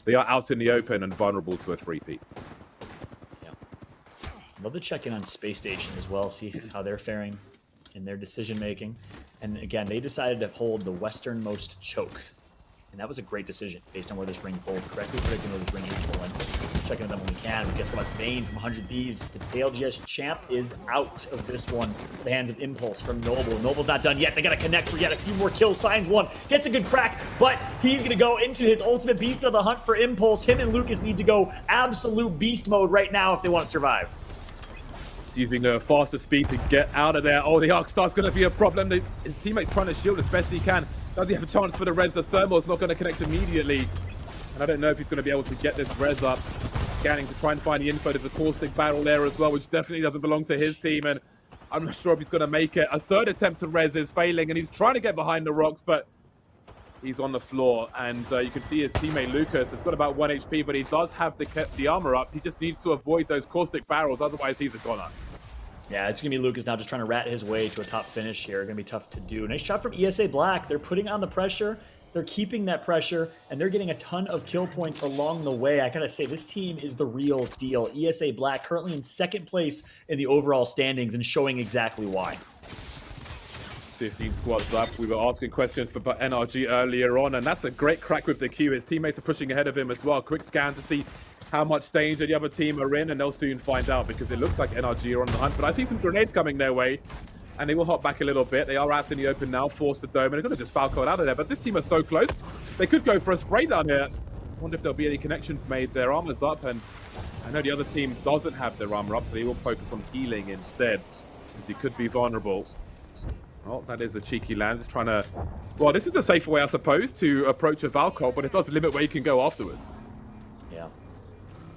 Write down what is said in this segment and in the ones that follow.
they are out in the open and vulnerable to a 3-peat. Yeah. Love to check in on Space Station as well, see how they're faring in their decision making. And again, they decided to hold the westernmost choke. And that was a great decision based on where this ring pulled, correctly predicting where this ring is pulling. Checking them when we can. But guess what? Vayne from 100 Thieves. The ALGS champ is out of this one. The hands of Impulse from Noble. Noble's not done yet. They got to connect for yet a few more kills. Finds one. Gets a good crack. But he's going to go into his ultimate beast of the hunt for Impulse. Him and Lucas need to go absolute beast mode right now if they want to survive. Using the faster speed to get out of there. Oh, the Arc Star's going to be a problem. His teammate's trying to shield as best he can. Does he have a chance for the res? The Thermal's not going to connect immediately. And I don't know if he's going to be able to get this res up. Scanning to try and find the info. There's a caustic barrel there as well, which definitely doesn't belong to his team. And I'm not sure if he's going to make it. A third attempt to res is failing, and he's trying to get behind the rocks, but he's on the floor. And you can see his teammate Lucas has got about 1 HP, but he does have the armor up. He just needs to avoid those caustic barrels, otherwise he's a goner. Yeah, it's going to be Lucas now just trying to rat his way to a top finish here. Going to be tough to do. Nice shot from ESA Black. They're putting on the pressure. They're keeping that pressure, and they're getting a ton of kill points along the way. I gotta say, this team is the real deal. ESA Black currently in 2nd place in the overall standings and showing exactly why. 15 squads up. We were asking questions for NRG earlier on, and that's a great crack with the Q. His teammates are pushing ahead of him as well. Quick scan to see how much danger the other team are in, and they'll soon find out because it looks like NRG are on the hunt. But I see some grenades coming their way, and they will hop back a little bit. They are out in the open now, forced the dome, and they're going to just foul code out of there. But this team is so close. They could go for a spray down here. I wonder if there'll be any connections made. Their armor's up, and I know the other team doesn't have their armor up, so they will focus on healing instead, because he could be vulnerable. Oh, that is a cheeky land. Just trying to... Well, this is a safer way, I suppose, to approach a Valcol, but it does limit where you can go afterwards. Yeah.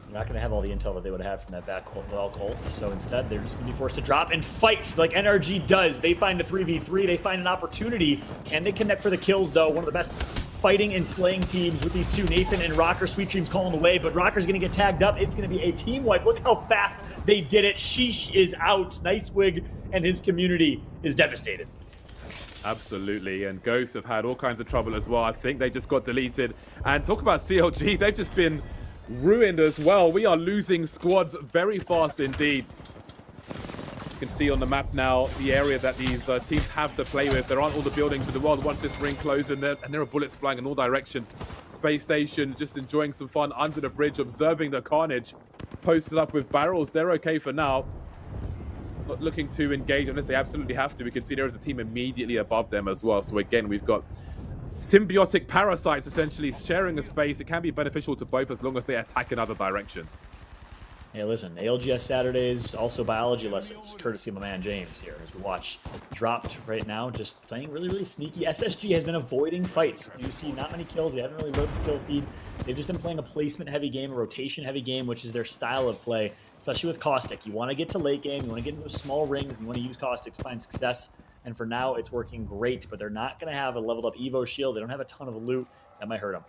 They're not going to have all the intel that they would have from that Valcol, so instead they're just going to be forced to drop and fight like NRG does. They find a 3v3. They find an opportunity. Can they connect for the kills, though? One of the best fighting and slaying teams with these two, Nathan and Rocker. Sweet Dreams calling away, but Rocker's going to get tagged up. It's going to be a team wipe. Look how fast they did it. Sheesh is out. Nice Wig and his community is devastated. Absolutely, and Ghosts have had all kinds of trouble as well. I think they just got deleted. And talk about CLG, they've just been ruined as well. We are losing squads very fast indeed. You can see on the map now the area that these teams have to play with. There aren't all the buildings in the world once this ring closes, and there are bullets flying in all directions. Space Station just enjoying some fun under the bridge, observing the carnage. Posted up with barrels. They're okay for now. Not looking to engage unless they absolutely have to. We can see there is a team immediately above them as well. So again, we've got symbiotic parasites essentially sharing a space. It can be beneficial to both as long as they attack in other directions. Hey, listen, ALGS Saturdays, also biology lessons, courtesy of my man James here, as we watch. Dropped right now, just playing really, really sneaky. SSG has been avoiding fights. You see not many kills. They haven't really lived the kill feed. They've just been playing a placement-heavy game, a rotation-heavy game, which is their style of play, especially with Caustic. You want to get to late game, you want to get into those small rings, and you want to use Caustic to find success. And for now, it's working great, but they're not going to have a leveled-up Evo shield. They don't have a ton of loot. That might hurt them.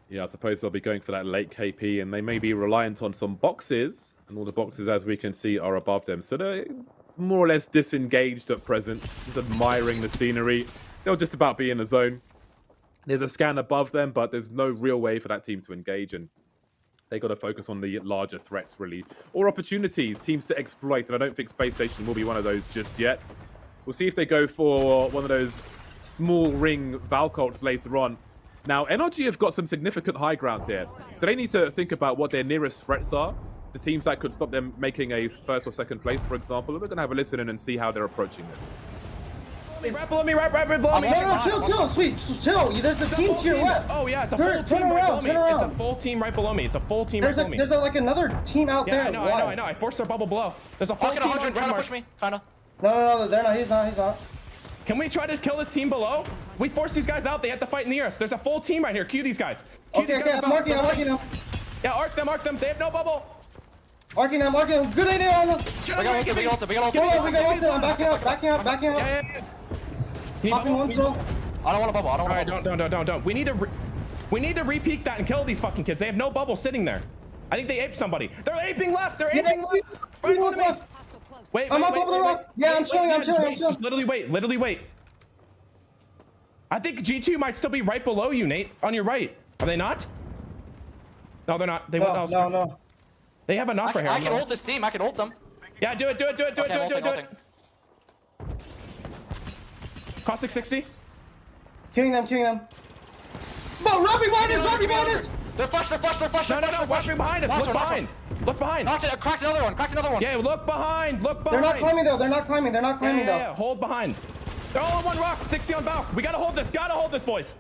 Yeah, I suppose they'll be going for that late KP, and they may be reliant on some boxes, and all the boxes, as we can see, are above them. So they're more or less disengaged at present, just admiring the scenery. They'll just about be in the zone. There's a scan above them, but there's no real way for that team to engage, and they got to focus on the larger threats, really, or opportunities, teams to exploit, and I don't think Space Station will be one of those just yet. We'll see if they go for one of those small ring Valcolts later on. Now, NRG have got some significant high grounds here, so they need to think about what their nearest threats are, the teams that could stop them making a 1st or 2nd place, for example. And we're going to have a listen in and see how they're approaching this. Right below me, right below me. No, chill, sweet, chill. There's a team to your left. Oh, yeah, it's a full team right below me. It's a full team right below me. It's a full team right below me. There's like another team out there. I know. I forced their bubble below. There's a full team trying to push me, kinda. No, they're not. He's not. Can we try to kill this team below? We force these guys out. They have to fight near us. There's a full team right here. Cue these guys. Okay, I'm marking them. Yeah, arc them. They have no bubble. Marking them. Good idea on them. We got ulti. I'm backing up. Yeah. Popping one soul. I don't want a bubble. All right, don't. We need to re-peek that and kill these fucking kids. They have no bubble sitting there. I think they aped somebody. They're aping left. Right left. Wait, I'm on top of the rock. Yeah, I'm chilling. Just literally wait. I think G2 might still be right below you, Nate, on your right. Are they not? No, they're not. They went No, elsewhere. no. They have enough right here. I can hold this team. I can hold them. Yeah, do it. Okay, I'm ulting. Cost 660. Killing them. No, Robbie behind us. They're flush. No. Watching behind us. Watch Look one, watch behind. Look behind. Cracked another one. Yeah, look behind. They're not climbing though. They're not climbing though. Yeah, hold behind. They're all on one rock. 60 on Valk. We gotta hold this, boys.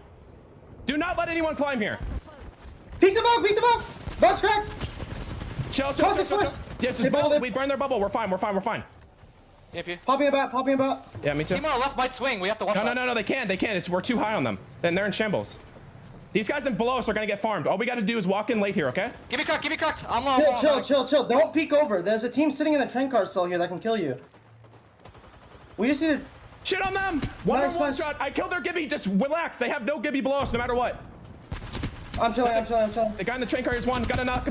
Do not let anyone climb here. Peek the Valk. Valk's cracked. Chill. Yeah, just They bubble. bubbled. We burn their bubble. We're fine. Yep. Popping about. Yeah, me too. Team on our left might swing. We have to watch that. No. They can't. We're too high on them. Then they're in shambles. These guys in below us are gonna get farmed. All we gotta do is walk in late here, okay? Give me cracked. I'm low. Chill. Don't peek over. There's a team sitting in a train car cell here that can kill you. We just need to... Shit on them! One Nice. shot. I killed their Gibby. Just relax. They have no Gibby below us no matter what. I'm chilling. The guy in the train car is one. Got a knock.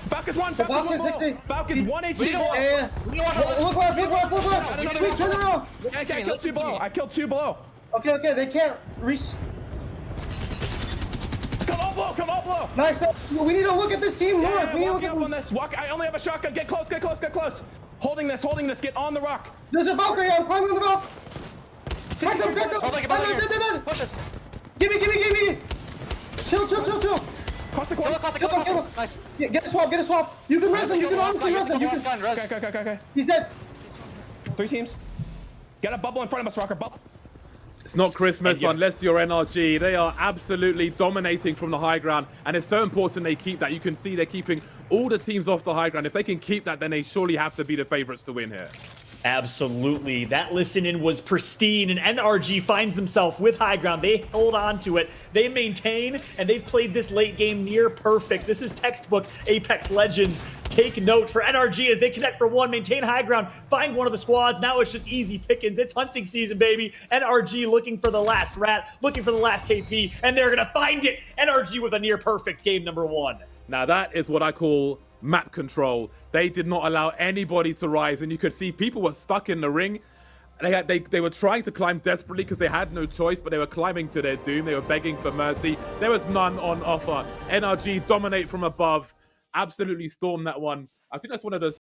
Valk is one. Valk's at 60. Valk is 1 HP. Yeah. Look left. Sweet, turn around. I killed two below. Okay. They can't Killed all below. Nice. We need to look at this team north. We need to look Walking at up on this. I only have a shotgun. Get close. Holding this. Get on the rock. There's a Valkyrie. I'm climbing the Valk. Crack them. Done. Push us. Give me. Chill. Classic one. Kill him. Nice. Yeah, get a swap. You can res him. You can honestly res him. Okay. He's dead. 3 teams. Got a bubble in front of us, Rocker. Bubble. It's not Christmas unless you're NRG. They are absolutely dominating from the high ground, and it's so important they keep that. You can see they're keeping all the teams off the high ground. If they can keep that, then they surely have to be the favorites to win here. Absolutely. That listen-in was pristine, and NRG finds themselves with high ground. They hold on to it. They maintain, and they've played this late game near perfect. This is textbook Apex Legends. Take note for NRG as they connect for one, maintain high ground, find one of the squads. Now it's just easy pickings. It's hunting season, baby. NRG looking for the last rat, looking for the last KP, and they're going to find it. NRG with a near perfect game number 1. Now that is what I call map control. They did not allow anybody to rise, and you could see people were stuck in the ring. They were trying to climb desperately because they had no choice, but they were climbing to their doom. They were begging for mercy. There was none on offer. NRG dominate from above, absolutely storm that one. I think that's one of the